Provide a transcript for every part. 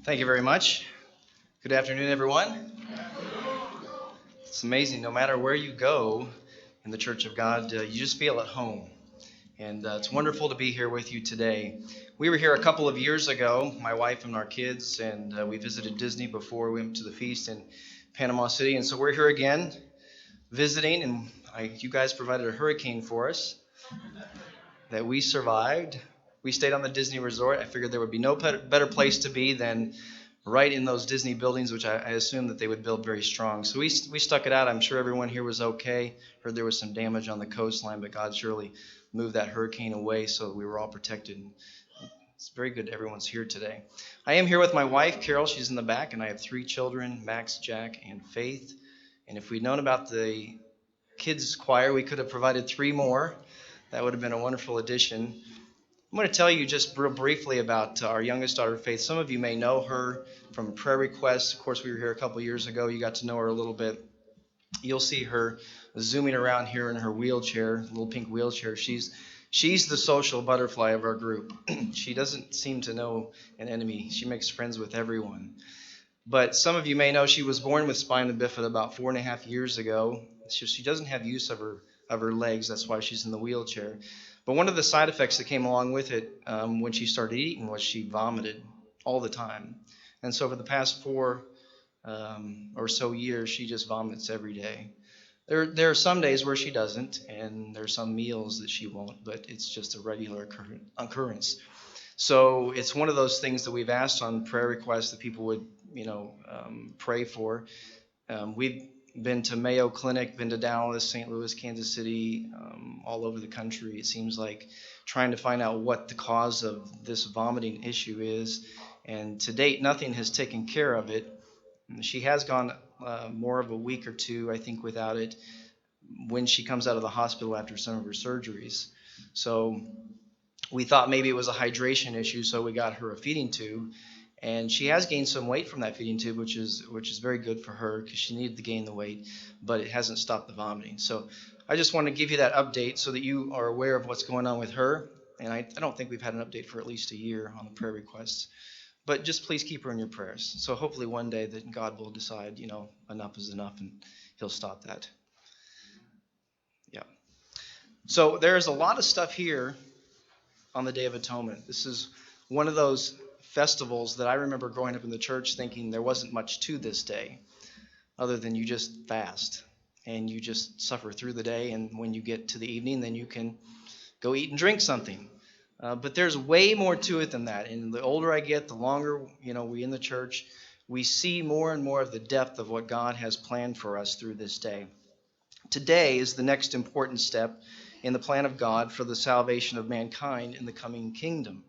Thank you very much. Good afternoon, everyone. It's amazing. No matter where you go in the Church of God, you just feel at home. And it's wonderful to be here with you today. We were here a couple of years ago, my wife and our kids, and we visited Disney before we went to the feast in Panama City. And so we're here again visiting, and you guys provided a hurricane for us that we survived. We stayed on the Disney resort. I figured there would be no better place to be than right in those Disney buildings, which I assumed that they would build very strong. So we stuck it out. I'm sure everyone here was okay. Heard there was some damage on the coastline, but God surely moved that hurricane away so we were all protected. It's very good everyone's here today. I am here with my wife, Carol. She's in the back, and I have 3 children, Max, Jack, and Faith. And if we'd known about the kids' choir, we could have provided 3 more. That would have been a wonderful addition. I'm going to tell you just real briefly about our youngest daughter, Faith. Some of you may know her from prayer requests. Of course, we were here a couple years ago. You got to know her a little bit. You'll see her zooming around here in her wheelchair, little pink wheelchair. She's the social butterfly of our group. She doesn't seem to know an enemy. She makes friends with everyone. But some of you may know she was born with spina bifida about 4.5 years ago. She doesn't have use of her legs. That's why she's in the wheelchair. But one of the side effects that came along with it when she started eating was she vomited all the time. And so for the past 4 or so years, she just vomits every day. There are some days where she doesn't, and there are some meals that she won't, but it's just a regular occurrence. So it's one of those things that we've asked on prayer requests that people would, pray for. We've been to Mayo Clinic, been to Dallas, St. Louis, Kansas City, all over the country. It seems like trying to find out what the cause of this vomiting issue is. And to date, nothing has taken care of it. She has gone more of a week or 2, I think, without it when she comes out of the hospital after some of her surgeries. So we thought maybe it was a hydration issue, so we got her a feeding tube. And she has gained some weight from that feeding tube, which is very good for her because she needed to gain the weight, but it hasn't stopped the vomiting. So I just want to give you that update so that you are aware of what's going on with her. And I don't think we've had an update for at least a year on the prayer requests. But just please keep her in your prayers. So hopefully one day that God will decide, enough is enough and he'll stop that. Yeah. So there's a lot of stuff here on the Day of Atonement. This is one of those festivals that I remember growing up in the church thinking there wasn't much to this day other than you just fast and you just suffer through the day, and when you get to the evening then you can go eat and drink something. But there's way more to it than that, and the older I get, the longer we in the church, we see more and more of the depth of what God has planned for us through this day. Today is the next important step in the plan of God for the salvation of mankind in the coming kingdom.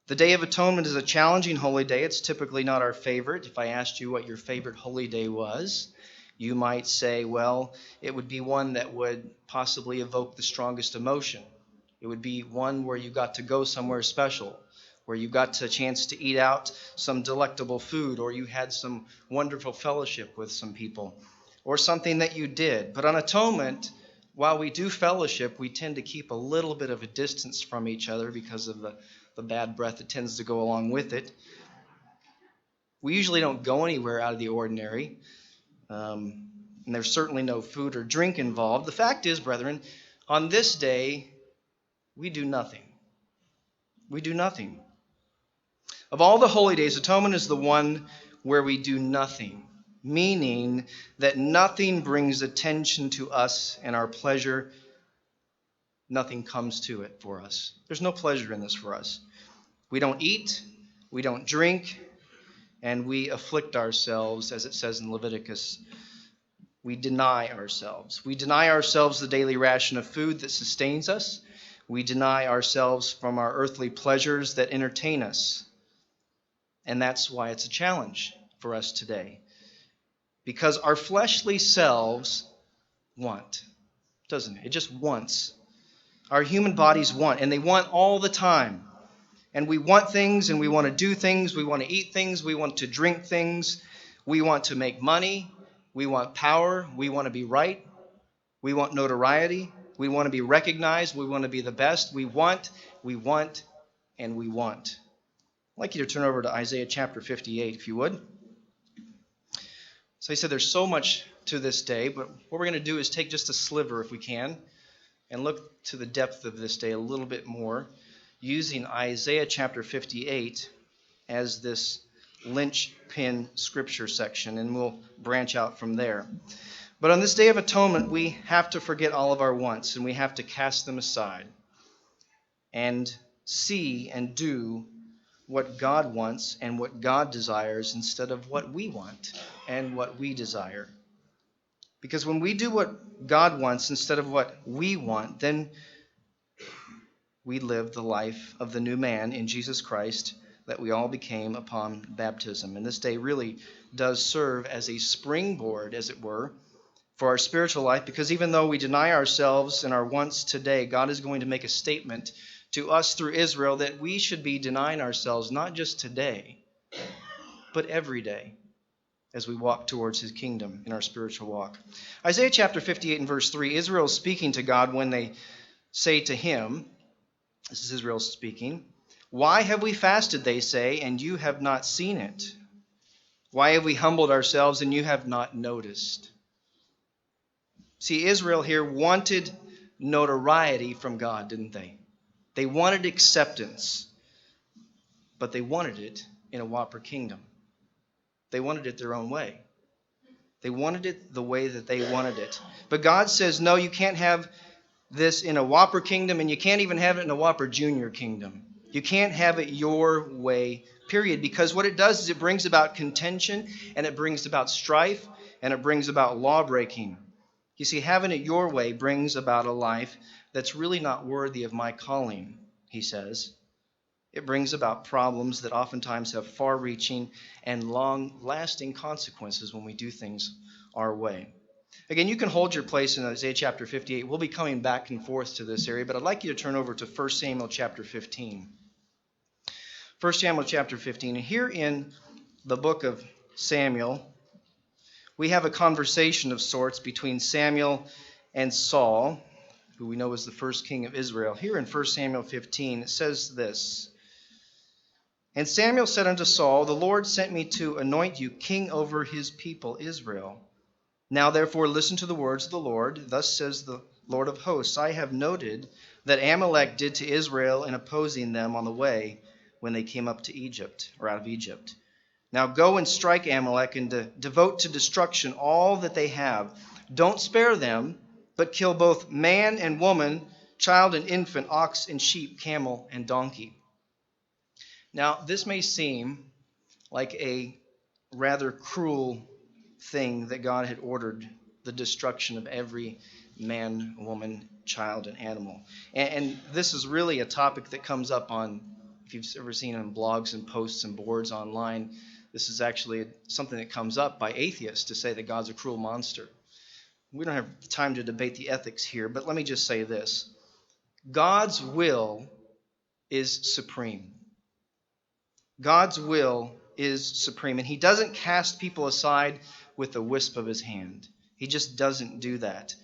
The Day of Atonement is a challenging holy day. It's typically not our favorite. If I asked you what your favorite holy day was, you might say, well, it would be one that would possibly evoke the strongest emotion. It would be one where you got to go somewhere special, where you got a chance to eat out some delectable food, or you had some wonderful fellowship with some people, or something that you did. But on Atonement, while we do fellowship, we tend to keep a little bit of a distance from each other because of the bad breath that tends to go along with it. We usually don't go anywhere out of the ordinary, and there's certainly no food or drink involved. The fact is, brethren, on this day, we do nothing. We do nothing. Of all the holy days, Atonement is the one where we do nothing, meaning that nothing brings attention to us and our pleasure. Nothing comes to it for us. There's no pleasure in this for us. We don't eat, we don't drink, and we afflict ourselves, as it says in Leviticus. We deny ourselves. We deny ourselves the daily ration of food that sustains us. We deny ourselves from our earthly pleasures that entertain us. And that's why it's a challenge for us today. Because our fleshly selves want, doesn't it? It just wants. Our human bodies want, and they want all the time. And we want things, and we want to do things. We want to eat things. We want to drink things. We want to make money. We want power. We want to be right. We want notoriety. We want to be recognized. We want to be the best. We want, and we want. I'd like you to turn over to Isaiah chapter 58, if you would. So he said there's so much to this day, but what we're going to do is take just a sliver, if we can, and look to the depth of this day a little bit more, using Isaiah chapter 58 as this linchpin scripture section, and we'll branch out from there. But on this day of atonement, we have to forget all of our wants, and we have to cast them aside and see and do what God wants and what God desires instead of what we want and what we desire. Because when we do what God wants instead of what we want, then we live the life of the new man in Jesus Christ that we all became upon baptism. And this day really does serve as a springboard, as it were, for our spiritual life, because even though we deny ourselves and our wants today, God is going to make a statement to us through Israel that we should be denying ourselves not just today, but every day as we walk towards his kingdom in our spiritual walk. Isaiah chapter 58 and verse 3, Israel is speaking to God when they say to him, this is Israel speaking, "Why have we fasted," they say, "and you have not seen it? Why have we humbled ourselves and you have not noticed?" See, Israel here wanted notoriety from God, didn't they? They wanted acceptance, but they wanted it in a Whopper kingdom. They wanted it their own way. They wanted it the way that they wanted it. But God says, no, you can't have this in a Whopper kingdom, and you can't even have it in a Whopper Junior kingdom. You can't have it your way, period, because what it does is it brings about contention, and it brings about strife, and it brings about law breaking. You see, having it your way brings about a life that's really not worthy of my calling, he says. It brings about problems that oftentimes have far-reaching and long-lasting consequences when we do things our way. Again, you can hold your place in Isaiah chapter 58. We'll be coming back and forth to this area, but I'd like you to turn over to 1 Samuel chapter 15. 1 Samuel chapter 15. And here in the book of Samuel, we have a conversation of sorts between Samuel and Saul, who we know is the first king of Israel. Here in 1 Samuel 15, it says this, "And Samuel said unto Saul, The Lord sent me to anoint you king over his people Israel. Now therefore listen to the words of the Lord. Thus says the Lord of hosts, I have noted that Amalek did to Israel in opposing them on the way when they came up to Egypt, or out of Egypt. Now go and strike Amalek and devote to destruction all that they have. Don't spare them, but kill both man and woman, child and infant, ox and sheep, camel and donkey." Now, this may seem like a rather cruel thing that God had ordered the destruction of every man, woman, child, and animal. And this is really a topic that comes up on, if you've ever seen on blogs and posts and boards online, this is actually something that comes up by atheists to say that God's a cruel monster. We don't have time to debate the ethics here, but let me just say this. God's will is supreme. God's will is supreme, and he doesn't cast people aside with the wisp of his hand. He just doesn't do that.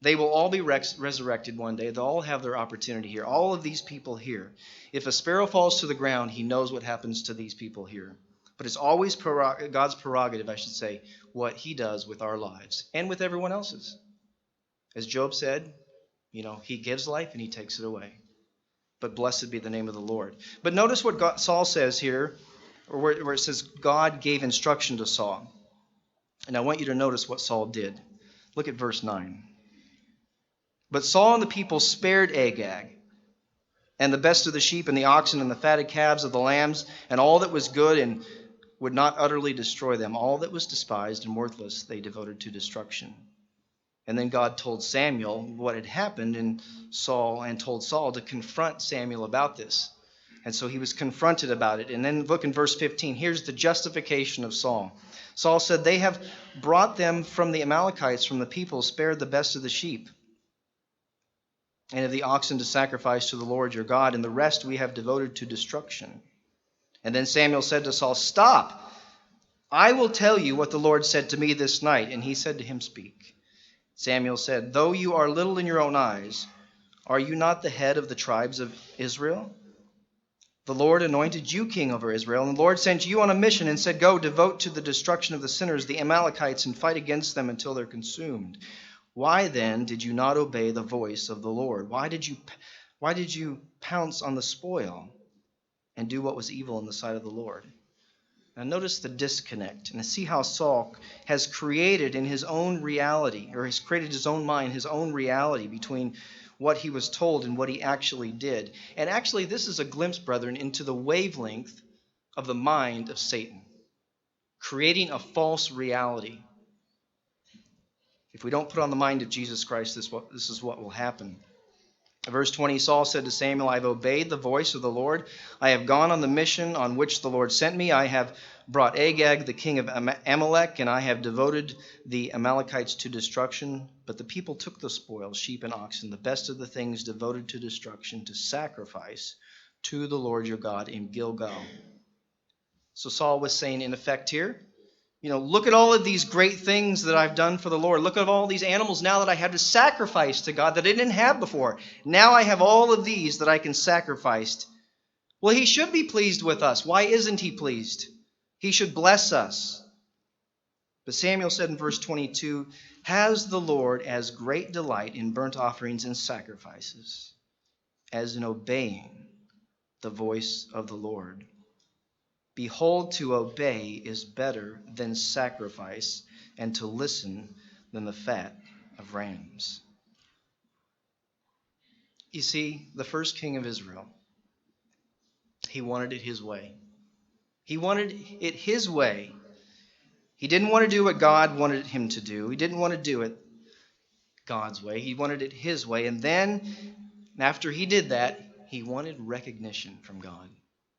They will all be resurrected one day. They'll all have their opportunity here. All of these people here. If a sparrow falls to the ground, he knows what happens to these people here. But it's always God's prerogative, I should say, what he does with our lives and with everyone else's. As Job said, he gives life and he takes it away. But blessed be the name of the Lord. But notice what Saul says here, or where it says God gave instruction to Saul. And I want you to notice what Saul did. Look at verse 9. "But Saul and the people spared Agag, and the best of the sheep and the oxen and the fatted calves of the lambs, and all that was good, and would not utterly destroy them. All that was despised and worthless they devoted to destruction." And then God told Samuel what had happened and told Saul to confront Samuel about this. And so he was confronted about it. And then look in verse 15. Here's the justification of Saul. Saul said, "They have brought them from the Amalekites, from the people, spared the best of the sheep and of the oxen to sacrifice to the Lord your God, and the rest we have devoted to destruction." And then Samuel said to Saul, "Stop! I will tell you what the Lord said to me this night." And he said to him, "Speak." Samuel said, "Though you are little in your own eyes, are you not the head of the tribes of Israel? The Lord anointed you king over Israel, and the Lord sent you on a mission and said, go, devote to the destruction of the sinners, the Amalekites, and fight against them until they're consumed. Why then did you not obey the voice of the Lord? Why did you pounce on the spoil and do what was evil in the sight of the Lord? Now notice the disconnect, and see how Saul has created in his own reality, or has created his own mind, his own reality between what he was told and what he actually did. And actually, this is a glimpse, brethren, into the wavelength of the mind of Satan, creating a false reality. If we don't put on the mind of Jesus Christ, this is what will happen. Verse 20, Saul said to Samuel, I have obeyed the voice of the Lord. I have gone on the mission on which the Lord sent me. I have brought Agag, the king of Amalek, and I have devoted the Amalekites to destruction. But the people took the spoil, sheep and oxen, the best of the things devoted to destruction, to sacrifice to the Lord your God in Gilgal. So Saul was saying, in effect here, look at all of these great things that I've done for the Lord. Look at all these animals now that I have to sacrifice to God that I didn't have before. Now I have all of these that I can sacrifice. Well, he should be pleased with us. Why isn't he pleased? He should bless us. But Samuel said in verse 22, has the Lord as great delight in burnt offerings and sacrifices as in obeying the voice of the Lord? Behold, to obey is better than sacrifice, and to listen than the fat of rams. You see, the first king of Israel, he wanted it his way. He wanted it his way. He didn't want to do what God wanted him to do. He didn't want to do it God's way. He wanted it his way. And then, after he did that, he wanted recognition from God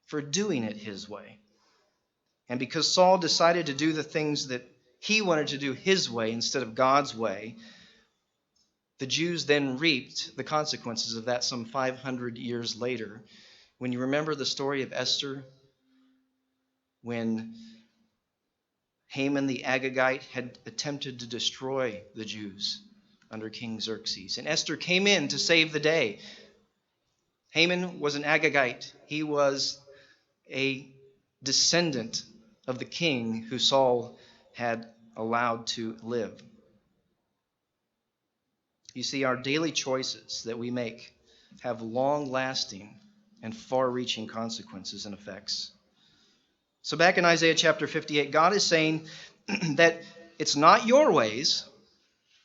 for doing it his way. And because Saul decided to do the things that he wanted to do his way instead of God's way, the Jews then reaped the consequences of that some 500 years later. When you remember the story of Esther, when Haman the Agagite had attempted to destroy the Jews under King Xerxes, and Esther came in to save the day. Haman was an Agagite. He was a descendant of the king who Saul had allowed to live. You see, our daily choices that we make have long-lasting and far-reaching consequences and effects. So back in Isaiah chapter 58, God is saying that it's not your ways.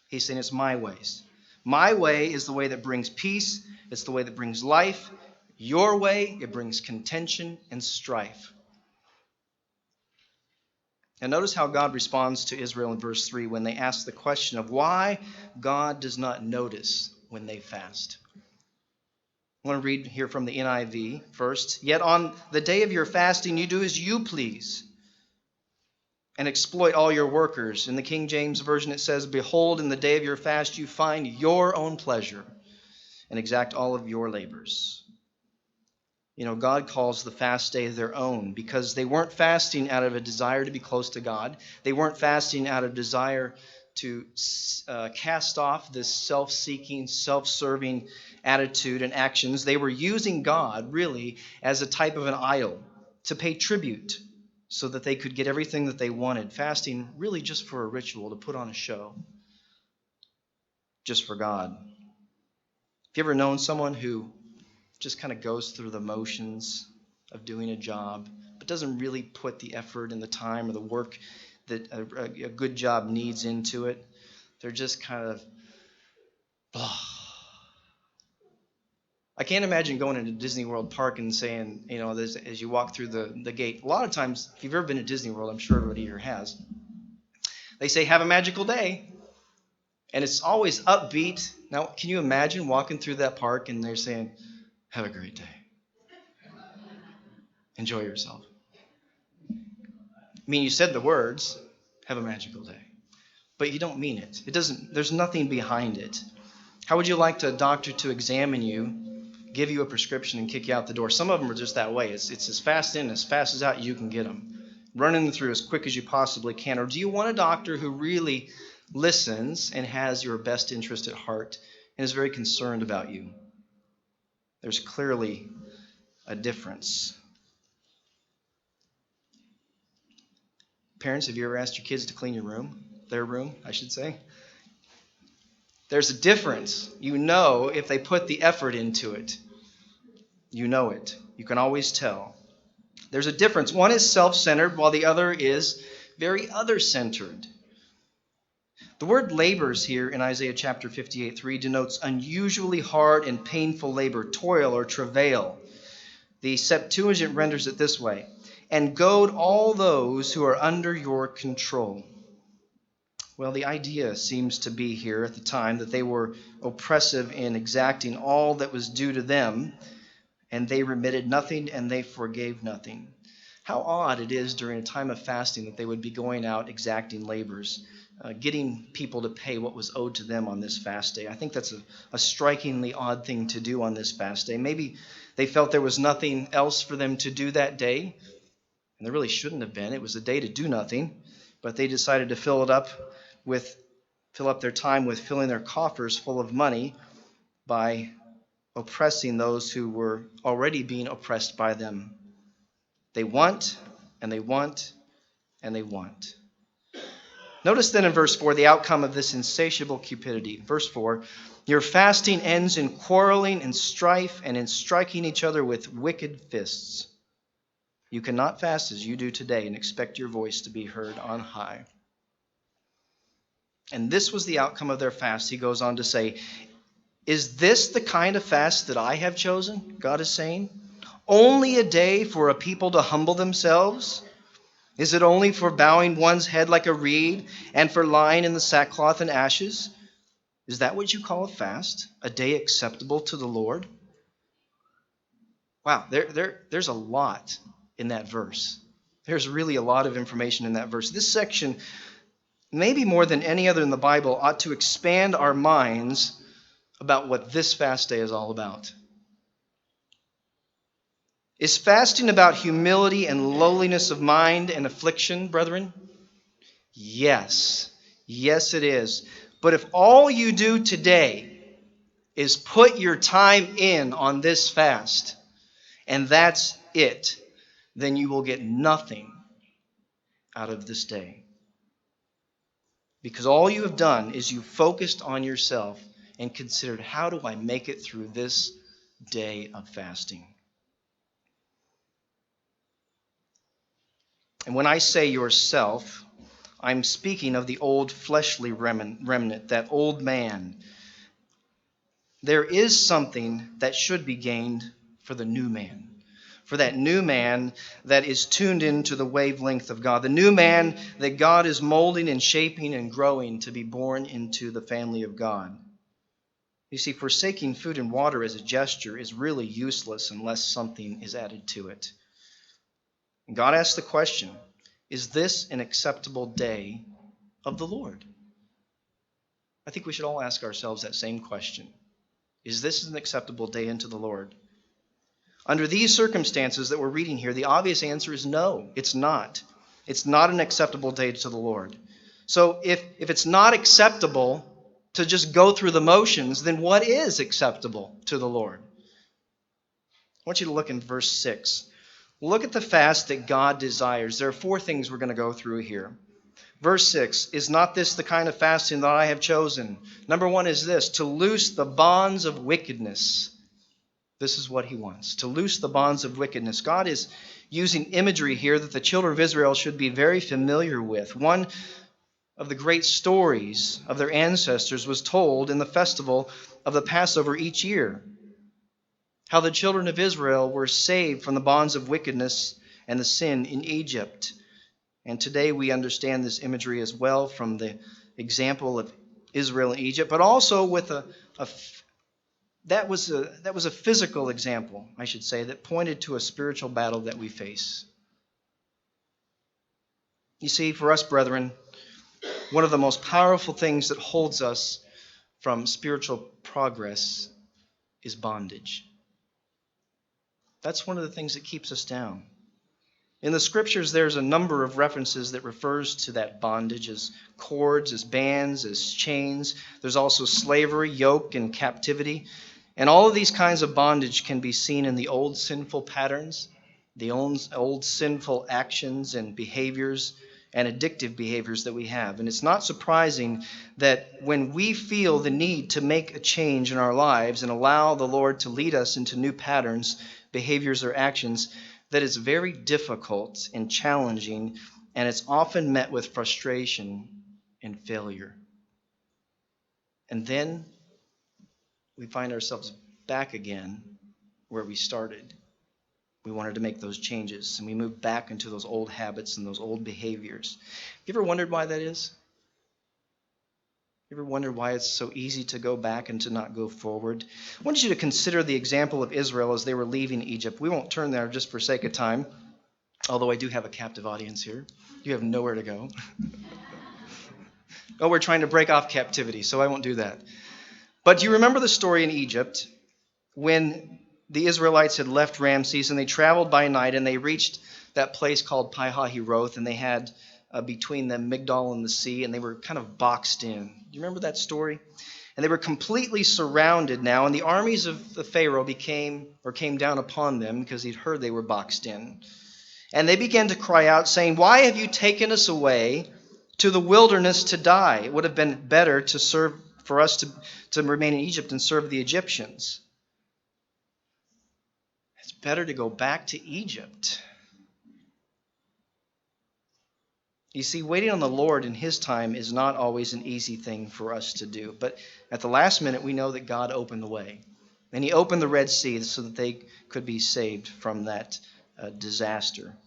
He's saying it's my ways. My way is the way that brings peace. It's the way that brings life. Your way, it brings contention and strife. And notice how God responds to Israel in verse 3 when they ask the question of why God does not notice when they fast. I want to read here from the NIV first. Yet on the day of your fasting, you do as you please and exploit all your workers. In the King James Version, it says, behold, in the day of your fast, you find your own pleasure and exact all of your labors. God calls the fast day their own because they weren't fasting out of a desire to be close to God. They weren't fasting out of desire to cast off this self-seeking, self-serving attitude and actions. They were using God really as a type of an idol to pay tribute so that they could get everything that they wanted. Fasting really just for a ritual, to put on a show, just for God. Have you ever known someone who just kind of goes through the motions of doing a job, but doesn't really put the effort and the time or the work that a good job needs into it? They're just kind of, I can't imagine going into Disney World Park and saying, as you walk through the gate, a lot of times, if you've ever been to Disney World, I'm sure everybody here has, they say, have a magical day. And it's always upbeat. Now, can you imagine walking through that park and they're saying, have a great day. Enjoy yourself. I mean, you said the words, have a magical day, but you don't mean it. There's nothing behind it. How would you like a doctor to examine you, give you a prescription, and kick you out the door? Some of them are just that way. It's as fast in, as fast as out you can get them. Running them through as quick as you possibly can. Or do you want a doctor who really listens and has your best interest at heart and is very concerned about you? There's clearly a difference. Parents, have you ever asked your kids to clean your room? Their room, I should say. There's a difference. You know if they put the effort into it. You know it. You can always tell. There's a difference. One is self-centered, while the other is very other-centered. The word labors here in Isaiah chapter 58:3 denotes unusually hard and painful labor, toil or travail. The Septuagint renders it this way: and goad all those who are under your control. Well, the idea seems to be here at the time that they were oppressive in exacting all that was due to them, and they remitted nothing and they forgave nothing. How odd it is during a time of fasting that they would be going out exacting labors, getting people to pay what was owed to them on this fast day. I think that's a strikingly odd thing to do on this fast day. Maybe they felt there was nothing else for them to do that day, and there really shouldn't have been. It was a day to do nothing, but they decided to fill up their time with filling their coffers full of money by oppressing those who were already being oppressed by them. They want, and they want, and they want. Notice then in verse 4 the outcome of this insatiable cupidity. Verse 4, your fasting ends in quarreling and strife and in striking each other with wicked fists. You cannot fast as you do today and expect your voice to be heard on high. And this was the outcome of their fast. He goes on to say, is this the kind of fast that I have chosen? God is saying. Only a day for a people to humble themselves? Is it only for bowing one's head like a reed and for lying in the sackcloth and ashes? Is that what you call a fast? A day acceptable to the Lord? Wow, there's a lot in that verse. There's really a lot of information in that verse. This section, maybe more than any other in the Bible, ought to expand our minds about what this fast day is all about. Is fasting about humility and lowliness of mind and affliction, brethren? Yes. Yes, it is. But if all you do today is put your time in on this fast, and that's it, then you will get nothing out of this day. Because all you have done is you focused on yourself and considered, how do I make it through this day of fasting? And when I say yourself, I'm speaking of the old fleshly remnant, that old man. There is something that should be gained for the new man. For that new man that is tuned into the wavelength of God. The new man that God is molding and shaping and growing to be born into the family of God. You see, forsaking food and water as a gesture is really useless unless something is added to it. And God asks the question, is this an acceptable day of the Lord? I think we should all ask ourselves that same question. Is this an acceptable day unto the Lord? Under these circumstances that we're reading here, the obvious answer is no, it's not. It's not an acceptable day to the Lord. So if it's not acceptable to just go through the motions, then what is acceptable to the Lord? I want you to look in verse 6. Look at the fast that God desires. There are 4 things we're going to go through here. Verse 6, is not this the kind of fasting that I have chosen? Number 1 is this, to loose the bonds of wickedness. This is what he wants, to loose the bonds of wickedness. God is using imagery here that the children of Israel should be very familiar with. One of the great stories of their ancestors was told in the festival of the Passover each year. How the children of Israel were saved from the bonds of wickedness and the sin in Egypt. And today we understand this imagery as well from the example of Israel in Egypt, but also with that was a physical example, I should say, that pointed to a spiritual battle that we face. You see, for us, brethren, one of the most powerful things that holds us from spiritual progress is bondage. That's one of the things that keeps us down. In the scriptures, there's a number of references that refers to that bondage as cords, as bands, as chains. There's also slavery, yoke, and captivity. And all of these kinds of bondage can be seen in the old sinful patterns, the old sinful actions and behaviors and addictive behaviors that we have. And it's not surprising that when we feel the need to make a change in our lives and allow the Lord to lead us into new patterns, behaviors, or actions, that it's very difficult and challenging, and it's often met with frustration and failure. And then we find ourselves back again where we started. We wanted to make those changes, and we moved back into those old habits and those old behaviors. You ever wondered why that is? You ever wondered why it's so easy to go back and to not go forward? I want you to consider the example of Israel as they were leaving Egypt. We won't turn there just for sake of time, although I do have a captive audience here. You have nowhere to go. Oh, we're trying to break off captivity, so I won't do that. But do you remember the story in Egypt when the Israelites had left Ramses and they traveled by night and they reached that place called Pi-hahiroth, and they had between them Migdol and the sea, and they were kind of boxed in. Do you remember that story? And they were completely surrounded now, and the armies of the Pharaoh came down upon them because he'd heard they were boxed in. And they began to cry out, saying, "Why have you taken us away to the wilderness to die? It would have been better for us to remain in Egypt and serve the Egyptians. It's better to go back to Egypt." You see, waiting on the Lord in His time is not always an easy thing for us to do. But at the last minute, we know that God opened the way. And He opened the Red Sea so that they could be saved from that disaster.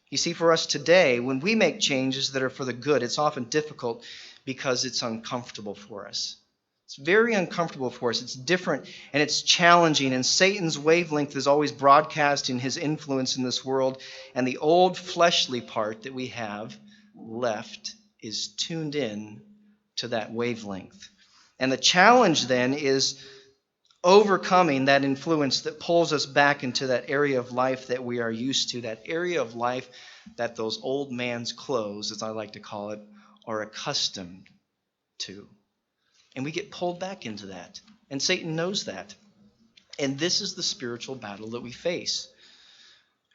You see, for us today, when we make changes that are for the good, it's often difficult because it's uncomfortable for us. It's very uncomfortable for us. It's different and it's challenging. And Satan's wavelength is always broadcasting his influence in this world. And the old fleshly part that we have left is tuned in to that wavelength. And the challenge then is overcoming that influence that pulls us back into that area of life that we are used to, that area of life that those old man's clothes, as I like to call it, are accustomed to. And we get pulled back into that. And Satan knows that. And this is the spiritual battle that we face.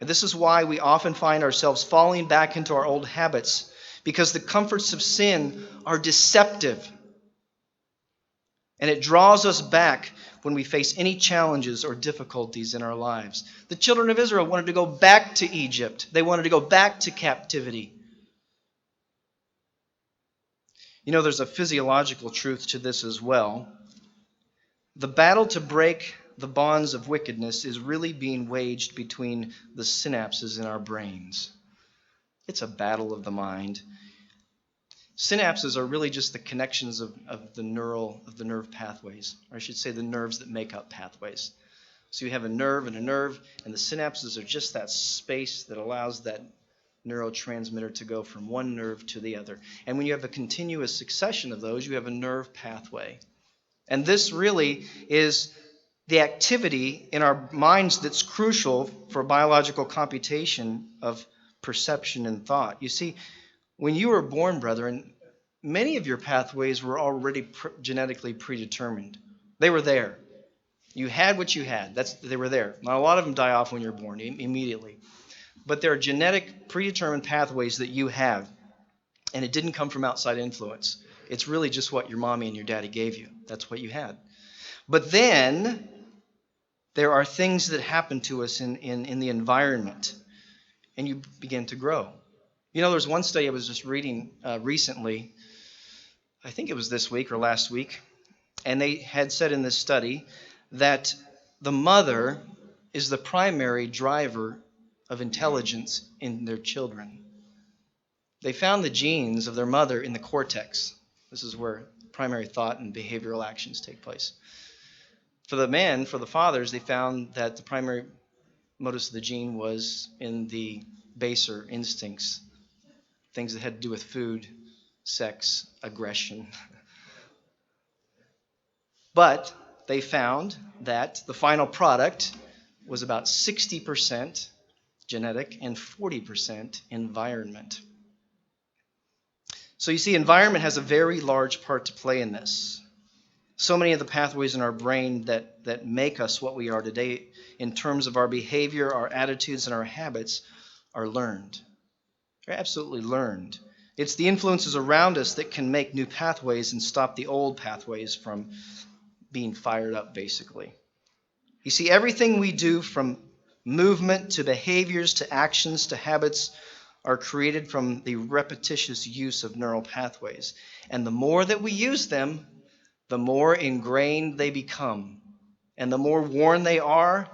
And this is why we often find ourselves falling back into our old habits, because the comforts of sin are deceptive. And it draws us back when we face any challenges or difficulties in our lives. The children of Israel wanted to go back to Egypt. They wanted to go back to captivity. You know, there's a physiological truth to this as well. The battle to break the bonds of wickedness is really being waged between the synapses in our brains. It's a battle of the mind. Synapses are really just the connections of the nerve pathways, or I should say the nerves that make up pathways. So you have a nerve, and the synapses are just that space that allows that neurotransmitter to go from one nerve to the other. And when you have a continuous succession of those, you have a nerve pathway. And this really is the activity in our minds that's crucial for biological computation of perception and thought. You see, when you were born, brethren, many of your pathways were already genetically predetermined. They were there. You had what you had. They were there. Now, a lot of them die off when you're born immediately. But there are genetic predetermined pathways that you have. And it didn't come from outside influence. It's really just what your mommy and your daddy gave you. That's what you had. But then there are things that happen to us in the environment. And you begin to grow. You know, there's one study I was just reading recently. I think it was this week or last week. And they had said in this study that the mother is the primary driver of intelligence in their children. They found the genes of their mother in the cortex. This is where primary thought and behavioral actions take place. For the men, for the fathers, they found that the primary modus of the gene was in the baser instincts, things that had to do with food, sex, aggression. But they found that the final product was about 60% genetic and 40% environment. So you see, environment has a very large part to play in this. So many of the pathways in our brain that make us what we are today in terms of our behavior, our attitudes, and our habits are learned. They're absolutely learned. It's the influences around us that can make new pathways and stop the old pathways from being fired up, basically. You see, everything we do, from movement to behaviors to actions to habits, are created from the repetitious use of neural pathways. And the more that we use them, the more ingrained they become. And the more worn they are,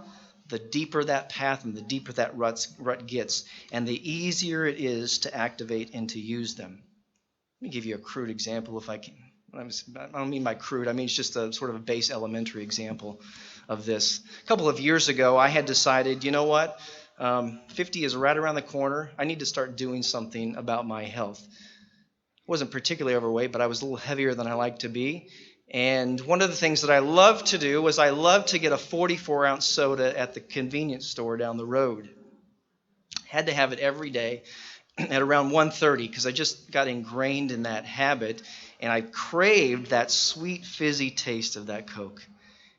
the deeper that path and the deeper that rut gets, and the easier it is to activate and to use them. Let me give you a crude example if I can. I don't mean by crude, I mean it's just a sort of a base elementary example of this. A couple of years ago, I had decided, you know what? 50 is right around the corner. I need to start doing something about my health. I wasn't particularly overweight, but I was a little heavier than I like to be. And one of the things that I loved to do was I loved to get a 44-ounce soda at the convenience store down the road. Had to have it every day at around 1:30 because I just got ingrained in that habit, and I craved that sweet, fizzy taste of that Coke.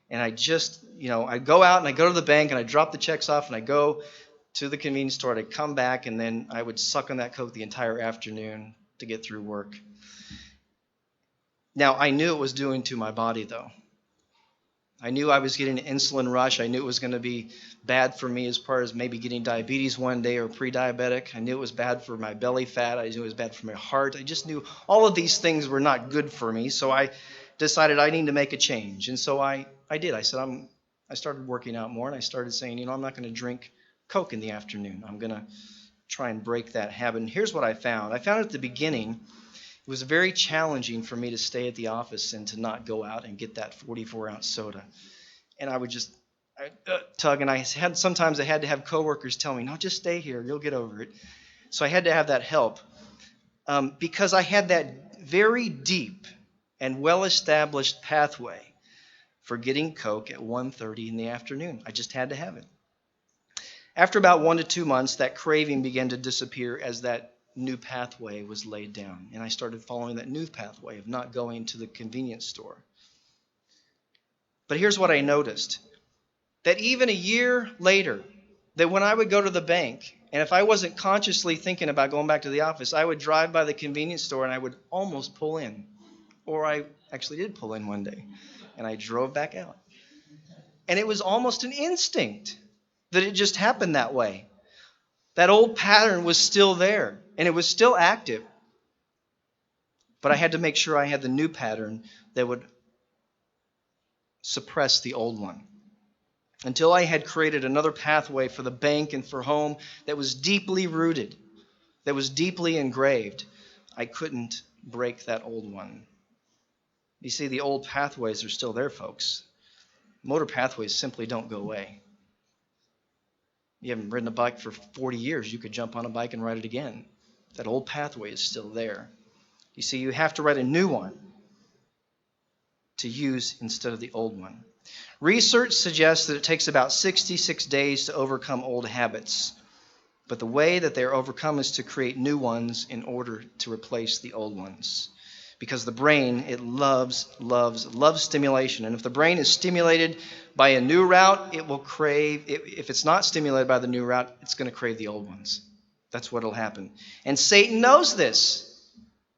And I just, I'd go out and I'd go to the bank and I'd drop the checks off and I'd go to the convenience store and I'd come back and then I would suck on that Coke the entire afternoon to get through work. Now, I knew it was doing to my body, though. I knew I was getting an insulin rush. I knew it was going to be bad for me as far as maybe getting diabetes one day or pre-diabetic. I knew it was bad for my belly fat. I knew it was bad for my heart. I just knew all of these things were not good for me. So I decided I need to make a change. And so I did. I said, I started working out more, and I started saying, I'm not going to drink Coke in the afternoon. I'm going to try and break that habit. And here's what I found. I found at the beginning, it was very challenging for me to stay at the office and to not go out and get that 44-ounce soda. And I would just tug, and sometimes I had to have coworkers tell me, no, just stay here. You'll get over it. So I had to have that help because I had that very deep and well-established pathway for getting Coke at 1:30 in the afternoon. I just had to have it. After about 1 to 2 months, that craving began to disappear as that new pathway was laid down. And I started following that new pathway of not going to the convenience store. But here's what I noticed. That even a year later, that when I would go to the bank, and if I wasn't consciously thinking about going back to the office, I would drive by the convenience store and I would almost pull in. Or I actually did pull in one day. And I drove back out. And it was almost an instinct that it just happened that way. That old pattern was still there, and it was still active. But I had to make sure I had the new pattern that would suppress the old one. Until I had created another pathway for the bank and for home that was deeply rooted, that was deeply engraved, I couldn't break that old one. You see, the old pathways are still there, folks. Motor pathways simply don't go away. You haven't ridden a bike for 40 years. You could jump on a bike and ride it again. That old pathway is still there. You see, you have to write a new one to use instead of the old one. Research suggests that it takes about 66 days to overcome old habits. But the way that they are overcome is to create new ones in order to replace the old ones. Because the brain, it loves stimulation. And if the brain is stimulated by a new route, it will crave, if it's not stimulated by the new route, it's going to crave the old ones. That's what will happen. And Satan knows this.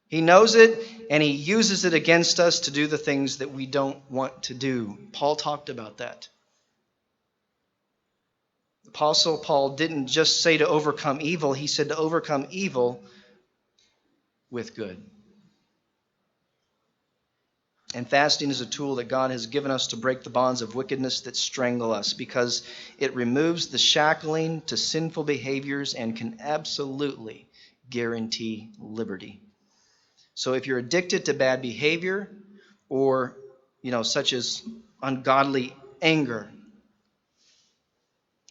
He knows it, and he uses it against us to do the things that we don't want to do. Paul talked about that. The Apostle Paul didn't just say to overcome evil, he said to overcome evil with good. And fasting is a tool that God has given us to break the bonds of wickedness that strangle us, because it removes the shackling to sinful behaviors and can absolutely guarantee liberty. So if you're addicted to bad behavior or, such as ungodly anger,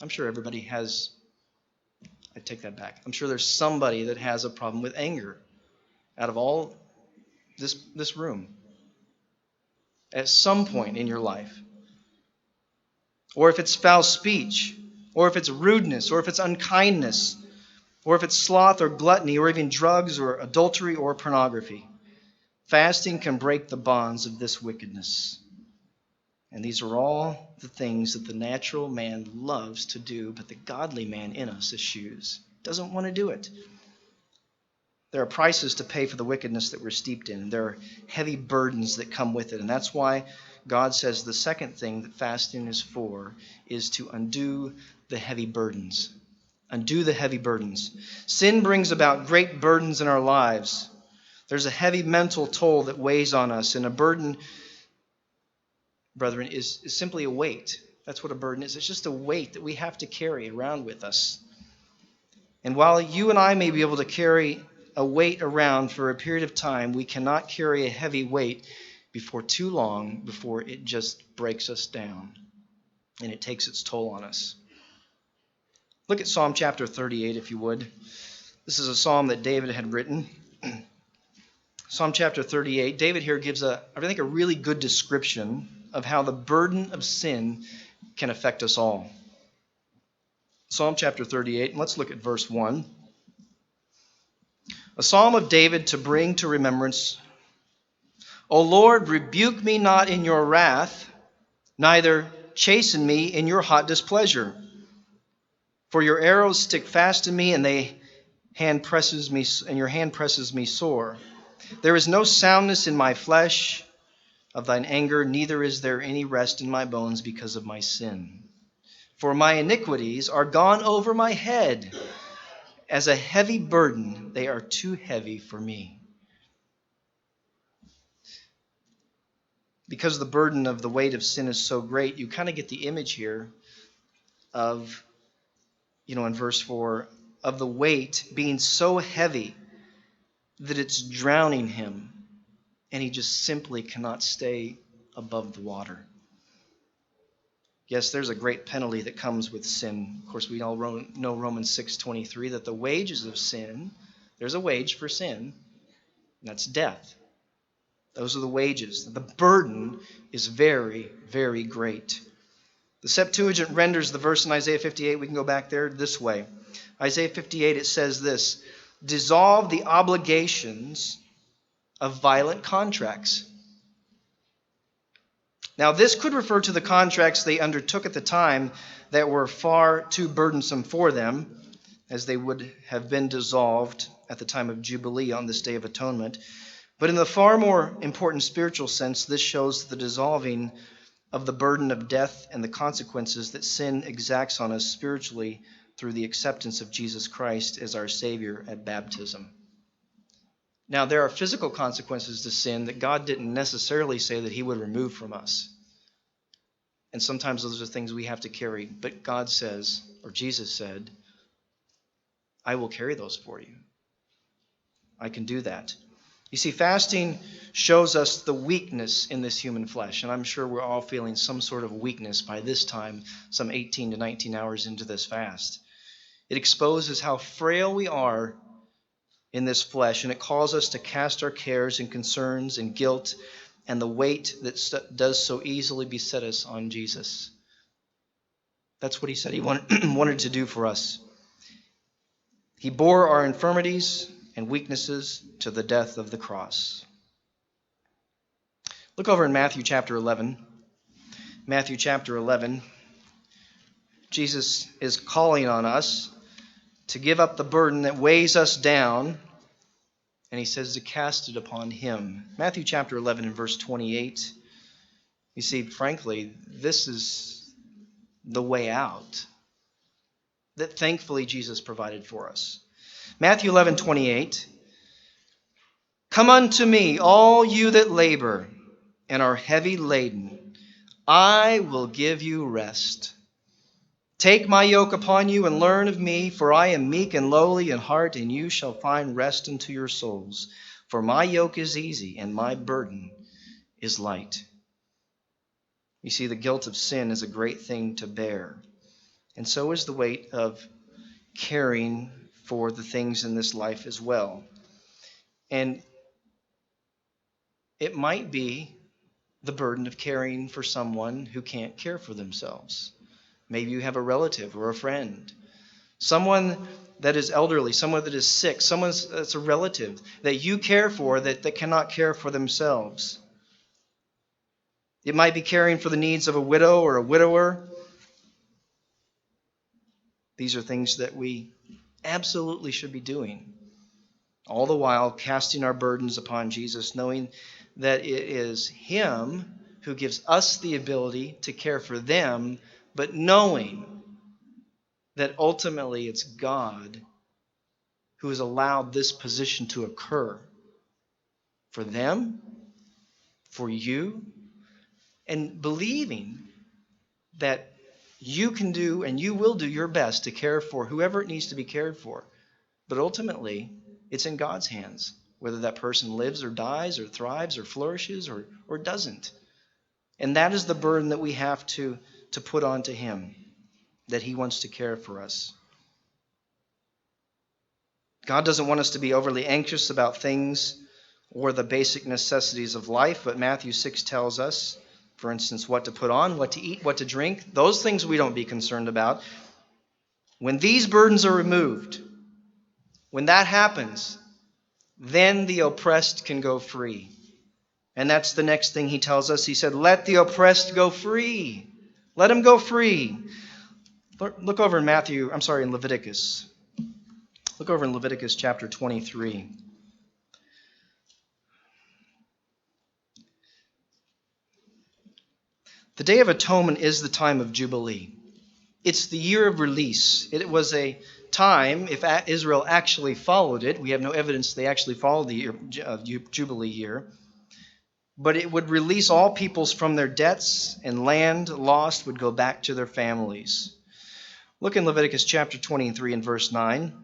I'm sure everybody has, I take that back. I'm sure there's somebody that has a problem with anger out of all this room. At some point in your life. Or if it's foul speech, or if it's rudeness, or if it's unkindness, or if it's sloth or gluttony, or even drugs or adultery or pornography. Fasting can break the bonds of this wickedness. And these are all the things that the natural man loves to do, but the godly man in us eschews. Doesn't want to do it. There are prices to pay for the wickedness that we're steeped in. There are heavy burdens that come with it. And that's why God says the second thing that fasting is for is to undo the heavy burdens. Undo the heavy burdens. Sin brings about great burdens in our lives. There's a heavy mental toll that weighs on us, and a burden, brethren, is simply a weight. That's what a burden is. It's just a weight that we have to carry around with us. And while you and I may be able to carry a weight around for a period of time, we cannot carry a heavy weight before too long, before it just breaks us down and it takes its toll on us. Look at Psalm chapter 38, if you would. This is a psalm that David had written. Psalm chapter 38, David here gives I think a really good description of how the burden of sin can affect us all. Psalm chapter 38, and let's look at verse 1. A psalm of David to bring to remembrance. O Lord, rebuke me not in your wrath, neither chasten me in your hot displeasure. For your arrows stick fast in me, and your hand presses me sore. There is no soundness in my flesh of thine anger, neither is there any rest in my bones because of my sin. For my iniquities are gone over my head. As a heavy burden, they are too heavy for me. Because the burden of the weight of sin is so great, you kind of get the image here of, in verse 4, of the weight being so heavy that it's drowning him, and he just simply cannot stay above the water. Yes, there's a great penalty that comes with sin. Of course, we all know Romans 6:23, that the wages of sin, there's a wage for sin, and that's death. Those are the wages. The burden is very, very great. The Septuagint renders the verse in Isaiah 58, we can go back there, this way. Isaiah 58, it says this: dissolve the obligations of violent contracts. Now, this could refer to the contracts they undertook at the time that were far too burdensome for them, as they would have been dissolved at the time of Jubilee on this Day of Atonement. But in the far more important spiritual sense, this shows the dissolving of the burden of death and the consequences that sin exacts on us spiritually through the acceptance of Jesus Christ as our Savior at baptism. Now, there are physical consequences to sin that God didn't necessarily say that he would remove from us. And sometimes those are things we have to carry. But God says, or Jesus said, I will carry those for you. I can do that. You see, fasting shows us the weakness in this human flesh. And I'm sure we're all feeling some sort of weakness by this time, some 18 to 19 hours into this fast. It exposes how frail we are in this flesh, and it calls us to cast our cares and concerns and guilt and the weight that does so easily beset us on Jesus. That's what he said he wanted to do for us. He bore our infirmities and weaknesses to the death of the cross. Look over in Matthew chapter 11. Matthew chapter 11. Jesus is calling on us to give up the burden that weighs us down, and he says to cast it upon him. Matthew chapter 11 and verse 28. You see, frankly, this is the way out that thankfully Jesus provided for us. Matthew 11:28. Come unto me, all you that labor and are heavy laden, I will give you rest. Take my yoke upon you and learn of me, for I am meek and lowly in heart, and you shall find rest unto your souls. For my yoke is easy and my burden is light. You see, the guilt of sin is a great thing to bear. And so is the weight of caring for the things in this life as well. And it might be the burden of caring for someone who can't care for themselves. Maybe you have a relative or a friend, someone that is elderly, someone that is sick, someone that's a relative that you care for that cannot care for themselves. It might be caring for the needs of a widow or a widower. These are things that we absolutely should be doing, all the while casting our burdens upon Jesus, knowing that it is Him who gives us the ability to care for them, but knowing that ultimately it's God who has allowed this position to occur for them, for you, and believing that you can do and you will do your best to care for whoever it needs to be cared for. But ultimately, it's in God's hands, whether that person lives or dies or thrives or flourishes or doesn't. And that is the burden that we have to put onto Him, that He wants to care for us. God doesn't want us to be overly anxious about things or the basic necessities of life, but Matthew 6 tells us, for instance, what to put on, what to eat, what to drink. Those things we don't be concerned about. When these burdens are removed, when that happens, then the oppressed can go free. And that's the next thing He tells us. He said, let the oppressed go free. Let them go free. Look over in Leviticus. Look over in Leviticus chapter 23. The Day of Atonement is the time of Jubilee. It's the year of release. It was a time, if Israel actually followed it, we have no evidence they actually followed the Jubilee year, but it would release all peoples from their debts, and land lost would go back to their families. Look in Leviticus chapter 23 and verse 9.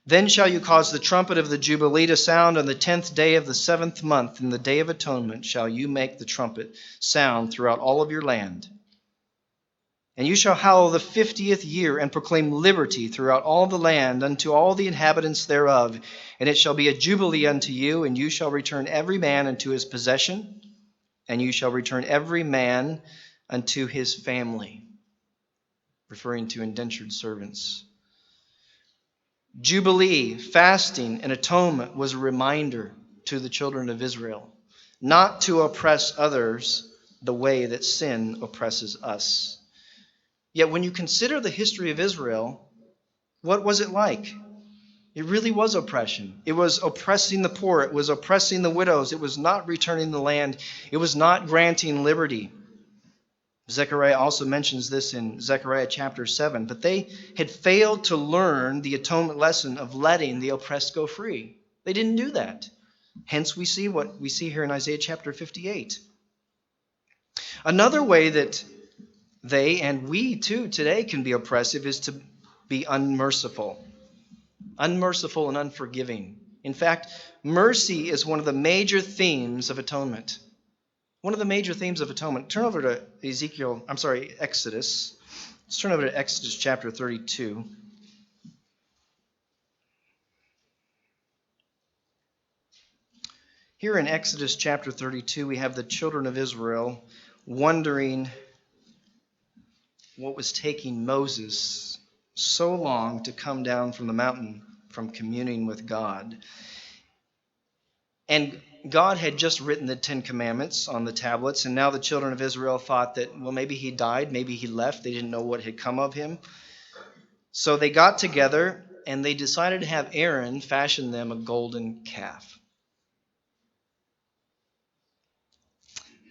Then shall you cause the trumpet of the Jubilee to sound on the 10th day of the 7th month. In the Day of Atonement shall you make the trumpet sound throughout all of your land. And you shall hallow the 50th year and proclaim liberty throughout all the land unto all the inhabitants thereof. And it shall be a jubilee unto you, and you shall return every man unto his possession, and you shall return every man unto his family. Referring to indentured servants. Jubilee, fasting, and atonement was a reminder to the children of Israel not to oppress others the way that sin oppresses us. Yet when you consider the history of Israel, what was it like? It really was oppression. It was oppressing the poor. It was oppressing the widows. It was not returning the land. It was not granting liberty. Zechariah also mentions this in Zechariah chapter 7. But they had failed to learn the atonement lesson of letting the oppressed go free. They didn't do that. Hence we see what we see here in Isaiah chapter 58. Another way that they and we too today can be oppressive is to be unmerciful. Unmerciful and unforgiving. In fact, mercy is one of the major themes of atonement. One of the major themes of atonement. Turn over to Exodus. Let's turn over to Exodus chapter 32. Here in Exodus chapter 32, we have the children of Israel wondering what was taking Moses so long to come down from the mountain from communing with God. And God had just written the 10 Commandments on the tablets, and now the children of Israel thought that, well, maybe he died, maybe he left. They didn't know what had come of him. So they got together, and they decided to have Aaron fashion them a golden calf.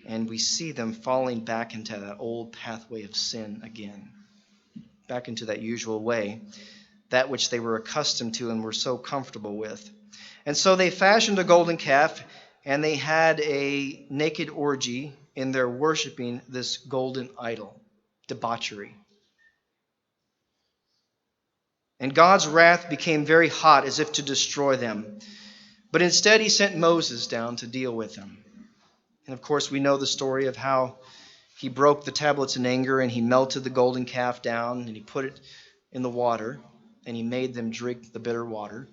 And we see them falling back into that old pathway of sin again, back into that usual way, that which they were accustomed to and were so comfortable with. And so they fashioned a golden calf, and they had a naked orgy in their worshiping this golden idol, debauchery. And God's wrath became very hot as if to destroy them. But instead he sent Moses down to deal with them. And of course we know the story of how he broke the tablets in anger, and he melted the golden calf down, and he put it in the water, and he made them drink the bitter water.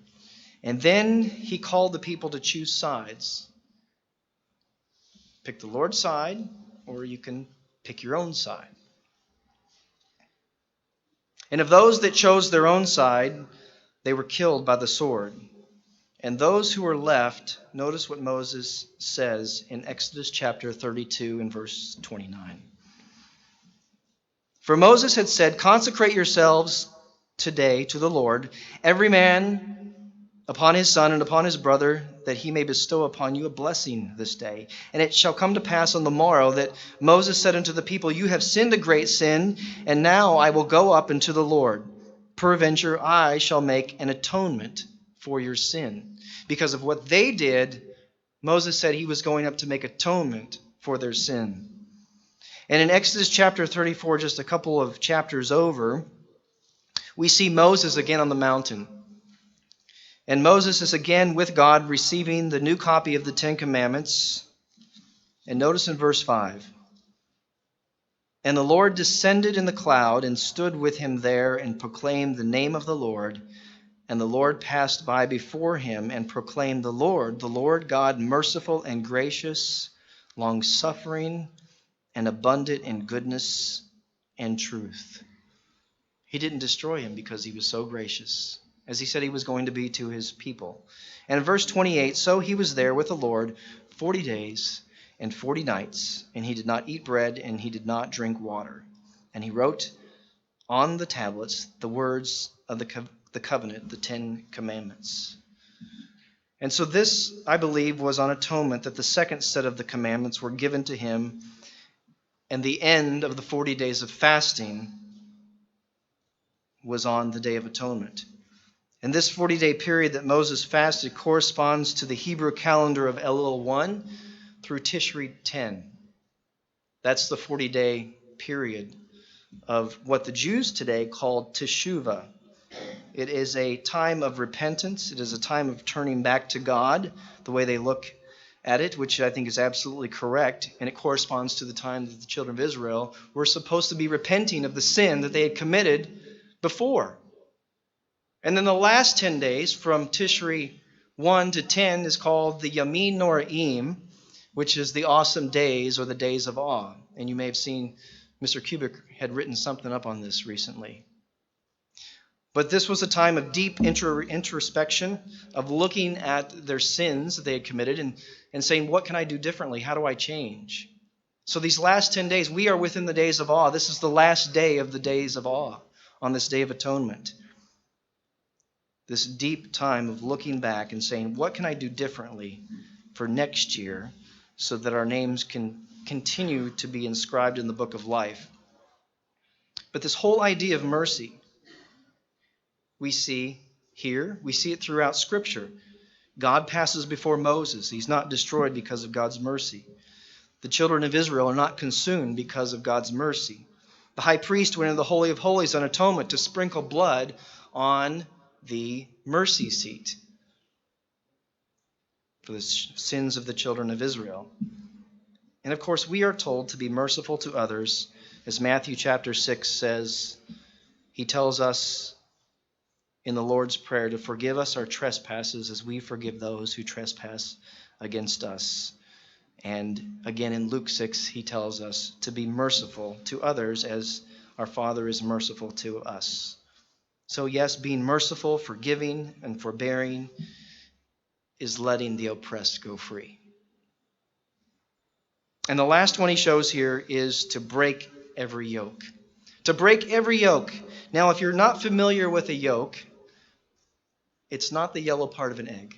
And then he called the people to choose sides. Pick the Lord's side, or you can pick your own side. And of those that chose their own side, they were killed by the sword. And those who were left, notice what Moses says in Exodus chapter 32 and verse 29. For Moses had said, consecrate yourselves today to the Lord, every man upon his son and upon his brother, that he may bestow upon you a blessing this day. And it shall come to pass on the morrow that Moses said unto the people, you have sinned a great sin, and now I will go up unto the Lord. Peradventure I shall make an atonement for your sin. Because of what they did, Moses said he was going up to make atonement for their sin. And in Exodus chapter 34, just a couple of chapters over, we see Moses again on the mountain. And Moses is again with God receiving the new copy of the Ten Commandments. And notice in verse 5, and the Lord descended in the cloud and stood with him there and proclaimed the name of the Lord. And the Lord passed by before him and proclaimed the Lord God, merciful and gracious, long-suffering, and abundant in goodness and truth. He didn't destroy him because he was so gracious, as he said he was going to be to his people. And in verse 28, so he was there with the Lord 40 days and 40 nights, and he did not eat bread, and he did not drink water. And he wrote on the tablets the words of the covenant, the Ten Commandments. And so this, I believe, was on atonement, that the second set of the commandments were given to him, and the end of the 40 days of fasting was on the Day of Atonement. And this 40-day period that Moses fasted corresponds to the Hebrew calendar of Elul 1 through Tishri 10. That's the 40-day period of what the Jews today call Teshuvah. It is a time of repentance. It is a time of turning back to God, the way they look at it, which I think is absolutely correct. And it corresponds to the time that the children of Israel were supposed to be repenting of the sin that they had committed before. And then the last 10 days, from Tishri 1 to 10, is called the Yamin Noraim, which is the awesome days or the days of awe. And you may have seen Mr. Kubik had written something up on this recently. But this was a time of deep introspection, of looking at their sins that they had committed and saying, what can I do differently? How do I change? So these last 10 days, we are within the days of awe. This is the last day of the days of awe on this Day of Atonement. This deep time of looking back and saying, what can I do differently for next year so that our names can continue to be inscribed in the book of life? But this whole idea of mercy, we see here, we see it throughout Scripture. God passes before Moses. He's not destroyed because of God's mercy. The children of Israel are not consumed because of God's mercy. The high priest went into the Holy of Holies on atonement to sprinkle blood on the mercy seat for the sins of the children of Israel. And of course, we are told to be merciful to others. As Matthew chapter 6 says, he tells us in the Lord's Prayer to forgive us our trespasses as we forgive those who trespass against us. And again in Luke 6, he tells us to be merciful to others as our Father is merciful to us. So yes, being merciful, forgiving, and forbearing is letting the oppressed go free. And the last one he shows here is to break every yoke. To break every yoke. Now, if you're not familiar with a yoke, it's not the yellow part of an egg.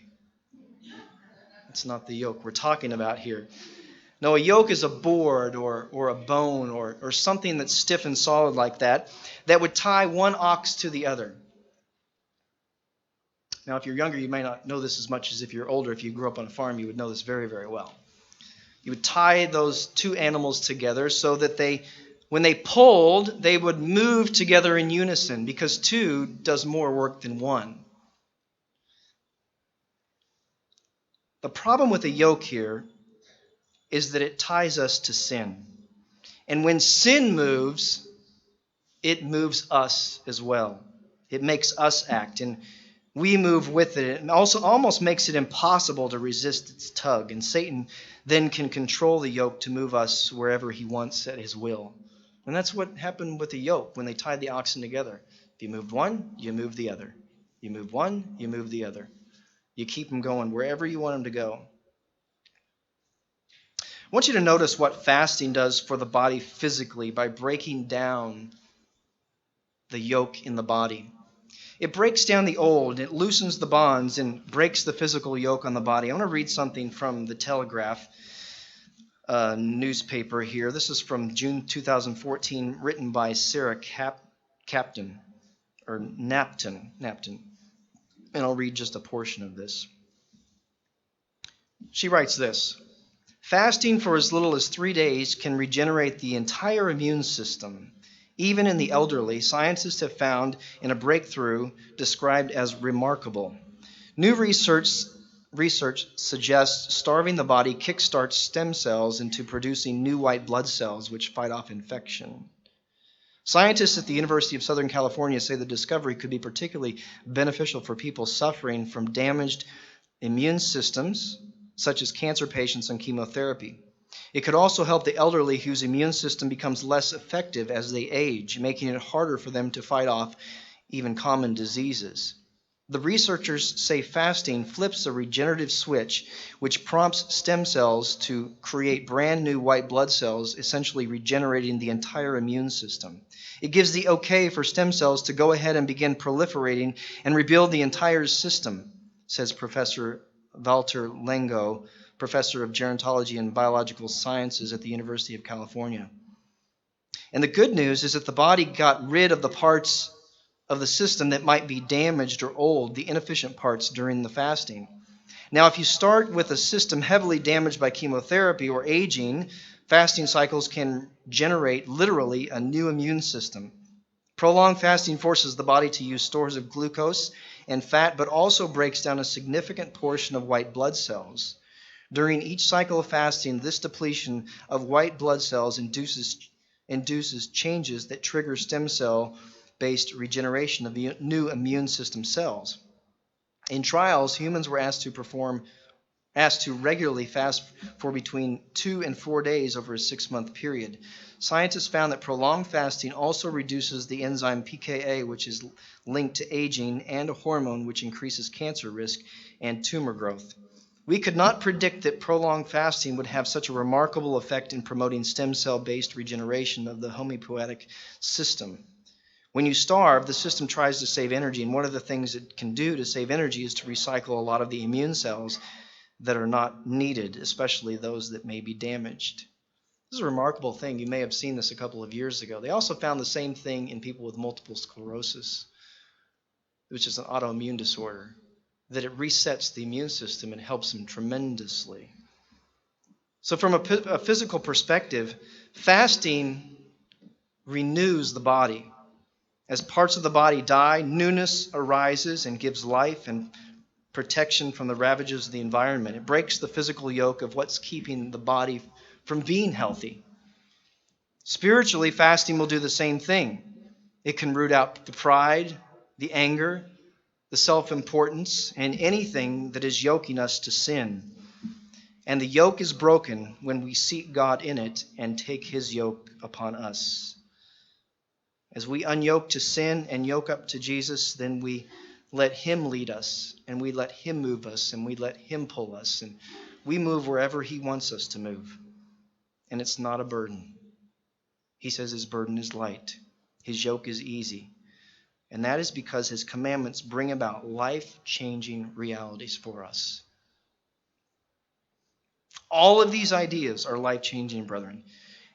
It's not the yoke we're talking about here. No, a yoke is a board or a bone or something that's stiff and solid like that would tie one ox to the other. Now, if you're younger, you may not know this as much as if you're older. If you grew up on a farm, you would know this very, very well. You would tie those two animals together so that when they pulled, they would move together in unison, because two does more work than one. The problem with a yoke here is that it ties us to sin. And when sin moves, it moves us as well. It makes us act, and we move with it. It also almost makes it impossible to resist its tug, and Satan then can control the yoke to move us wherever he wants at his will. And that's what happened with the yoke when they tied the oxen together. If you moved one, you moved the other. You moved one, you moved the other. You keep them going wherever you want them to go. I want you to notice what fasting does for the body physically by breaking down the yoke in the body. It breaks down the old, it loosens the bonds, and breaks the physical yoke on the body. I want to read something from the Telegraph newspaper here. This is from June 2014, written by Sarah Napton. And I'll read just a portion of this. She writes this: fasting for as little as 3 days can regenerate the entire immune system. Even in the elderly, scientists have found in a breakthrough described as remarkable. New research suggests starving the body kickstarts stem cells into producing new white blood cells, which fight off infection. Scientists at the University of Southern California say the discovery could be particularly beneficial for people suffering from damaged immune systems, such as cancer patients on chemotherapy. It could also help the elderly whose immune system becomes less effective as they age, making it harder for them to fight off even common diseases. The researchers say fasting flips a regenerative switch, which prompts stem cells to create brand new white blood cells, essentially regenerating the entire immune system. It gives the okay for stem cells to go ahead and begin proliferating and rebuild the entire system, says Professor Walter Lengo, professor of gerontology and biological sciences at the University of California. And the good news is that the body got rid of the parts of the system that might be damaged or old, the inefficient parts during the fasting. Now, if you start with a system heavily damaged by chemotherapy or aging, fasting cycles can generate literally a new immune system. Prolonged fasting forces the body to use stores of glucose and fat, but also breaks down a significant portion of white blood cells. During each cycle of fasting, this depletion of white blood cells induces changes that trigger stem cell-based regeneration of new immune system cells. In trials, humans were asked to regularly fast for between 2 and 4 days over a 6-month period. Scientists found that prolonged fasting also reduces the enzyme pKa, which is linked to aging, and a hormone which increases cancer risk and tumor growth. We could not predict that prolonged fasting would have such a remarkable effect in promoting stem cell-based regeneration of the homeopoietic system. When you starve, the system tries to save energy, and one of the things it can do to save energy is to recycle a lot of the immune cells that are not needed, especially those that may be damaged. This is a remarkable thing. You may have seen this a couple of years ago. They also found the same thing in people with multiple sclerosis, which is an autoimmune disorder, that it resets the immune system and helps them tremendously. So from a physical perspective, fasting renews the body. As parts of the body die, newness arises and gives life and protection from the ravages of the environment. It breaks the physical yoke of what's keeping the body from being healthy. Spiritually, fasting will do the same thing. It can root out the pride, the anger, the self-importance, and anything that is yoking us to sin. And the yoke is broken when we seek God in it and take his yoke upon us. As we unyoke to sin and yoke up to Jesus, then we let him lead us, and we let him move us, and we let him pull us, and we move wherever he wants us to move. And it's not a burden. He says his burden is light. His yoke is easy. And that is because his commandments bring about life-changing realities for us. All of these ideas are life-changing, brethren.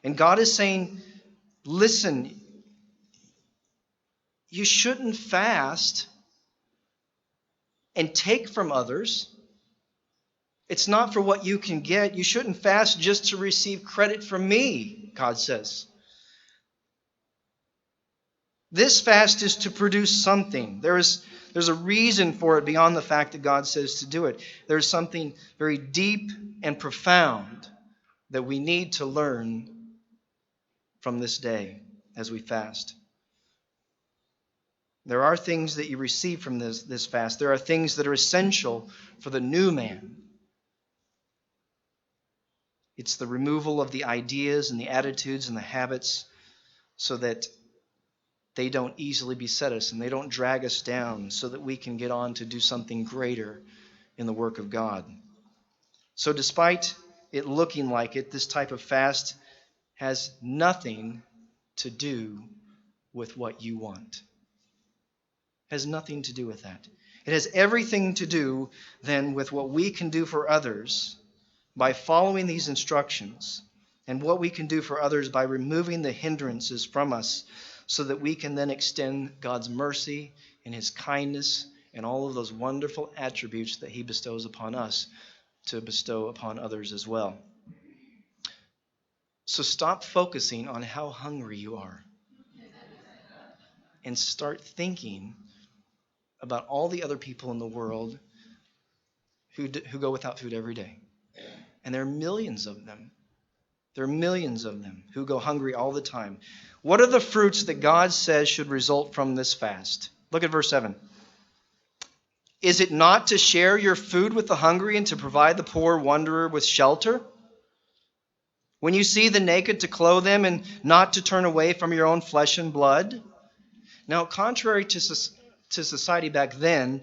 And God is saying, listen, you shouldn't fast and take from others. It's not for what you can get. You shouldn't fast just to receive credit from me, God says. This fast is to produce something. There's a reason for it beyond the fact that God says to do it. There's something very deep and profound that we need to learn from this day as we fast. There are things that you receive from this fast. There are things that are essential for the new man. It's the removal of the ideas and the attitudes and the habits so that they don't easily beset us and they don't drag us down, so that we can get on to do something greater in the work of God. So despite it looking like it, this type of fast has nothing to do with what you want. It has nothing to do with that. It has everything to do then with what we can do for others by following these instructions, and what we can do for others by removing the hindrances from us so that we can then extend God's mercy and his kindness and all of those wonderful attributes that he bestows upon us to bestow upon others as well. So stop focusing on how hungry you are and start thinking about all the other people in the world who go without food every day. And there are millions of them. There are millions of them who go hungry all the time. What are the fruits that God says should result from this fast? Look at verse 7. Is it not to share your food with the hungry and to provide the poor wanderer with shelter? When you see the naked, to clothe them and not to turn away from your own flesh and blood? Now, contrary to society back then,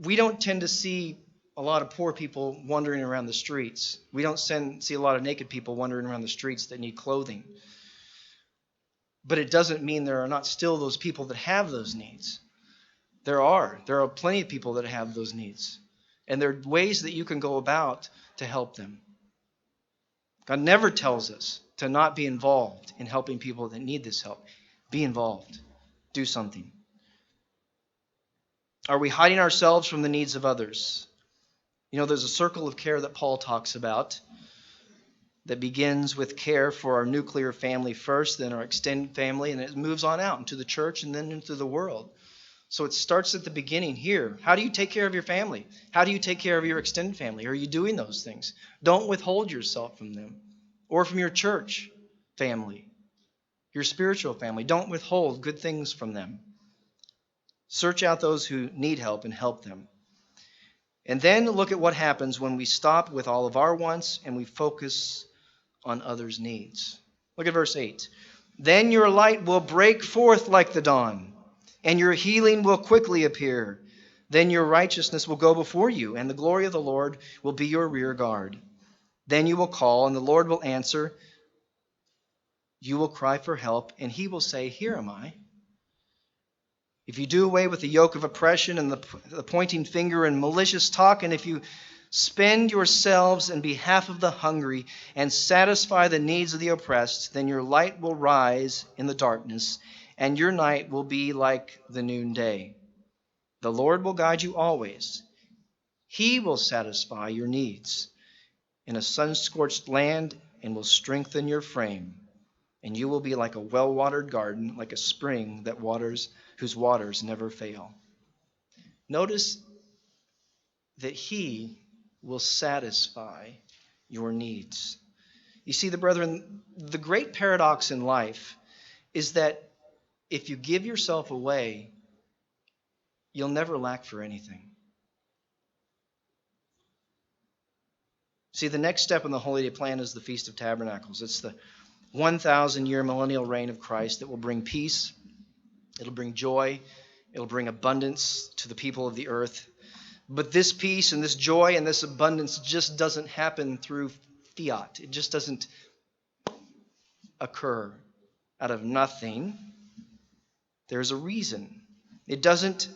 we don't tend to see a lot of poor people wandering around the streets. We don't see a lot of naked people wandering around the streets that need clothing. But it doesn't mean there are not still those people that have those needs. There are plenty of people that have those needs. And there are ways that you can go about to help them. God never tells us to not be involved in helping people that need this help. Be involved. Do something. Are we hiding ourselves from the needs of others? You know, there's a circle of care that Paul talks about that begins with care for our nuclear family first, then our extended family, and it moves on out into the church and then into the world. So it starts at the beginning here. How do you take care of your family? How do you take care of your extended family? Are you doing those things? Don't withhold yourself from them or from your church family, your spiritual family. Don't withhold good things from them. Search out those who need help and help them. And then look at what happens when we stop with all of our wants and we focus on others' needs. Look at verse 8. Then your light will break forth like the dawn, and your healing will quickly appear. Then your righteousness will go before you, and the glory of the Lord will be your rear guard. Then you will call, and the Lord will answer. You will cry for help, and he will say, Here am I. If you do away with the yoke of oppression and the pointing finger and malicious talk, and if you spend yourselves in behalf of the hungry and satisfy the needs of the oppressed, then your light will rise in the darkness, and your night will be like the noonday. The Lord will guide you always. He will satisfy your needs in a sun-scorched land and will strengthen your frame. And you will be like a well-watered garden, like a spring that whose waters never fail. Notice that he will satisfy your needs. You see, brethren, the great paradox in life is that if you give yourself away, you'll never lack for anything. See, the next step in the Holy Day plan is the Feast of Tabernacles. It's the 1,000-year millennial reign of Christ that will bring peace, it'll bring joy, it'll bring abundance to the people of the earth. But this peace and this joy and this abundance just doesn't happen through fiat. It just doesn't occur out of nothing. There's a reason. It doesn't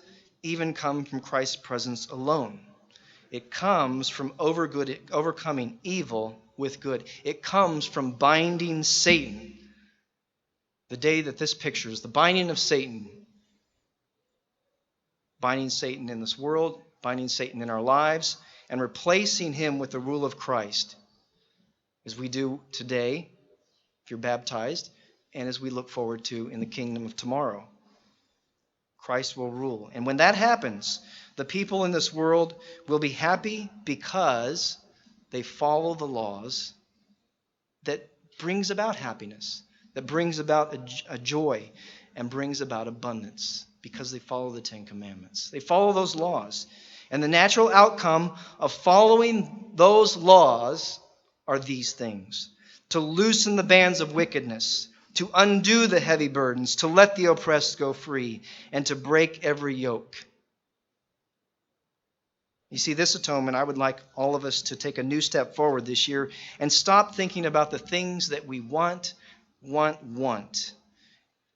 even come from Christ's presence alone. It comes from overcoming evil with good. It comes from binding Satan. The day that this pictures, the binding of Satan. Binding Satan in this world, binding Satan in our lives, and replacing him with the rule of Christ. As we do today, if you're baptized, and as we look forward to in the kingdom of tomorrow. Christ will rule. And when that happens, the people in this world will be happy because they follow the laws that brings about happiness, that brings about a joy and brings about abundance because they follow the Ten Commandments. They follow those laws. And the natural outcome of following those laws are these things: to loosen the bands of wickedness, to undo the heavy burdens, to let the oppressed go free, and to break every yoke. You see, this atonement, I would like all of us to take a new step forward this year and stop thinking about the things that we want.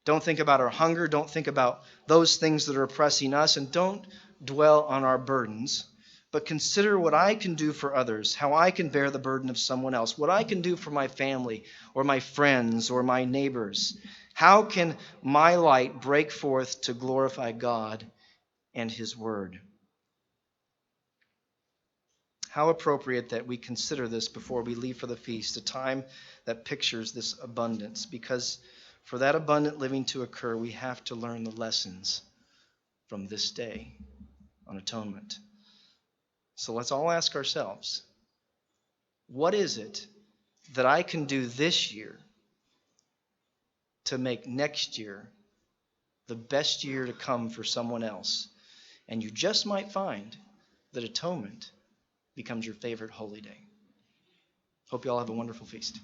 Don't think about our hunger. Don't think about those things that are oppressing us. And don't dwell on our burdens. But consider what I can do for others, how I can bear the burden of someone else, what I can do for my family or my friends or my neighbors. How can my light break forth to glorify God and His Word? How appropriate that we consider this before we leave for the feast, a time that pictures this abundance. Because for that abundant living to occur, we have to learn the lessons from this day on atonement. So let's all ask ourselves, what is it that I can do this year to make next year the best year to come for someone else? And you just might find that atonement becomes your favorite holy day. Hope you all have a wonderful feast.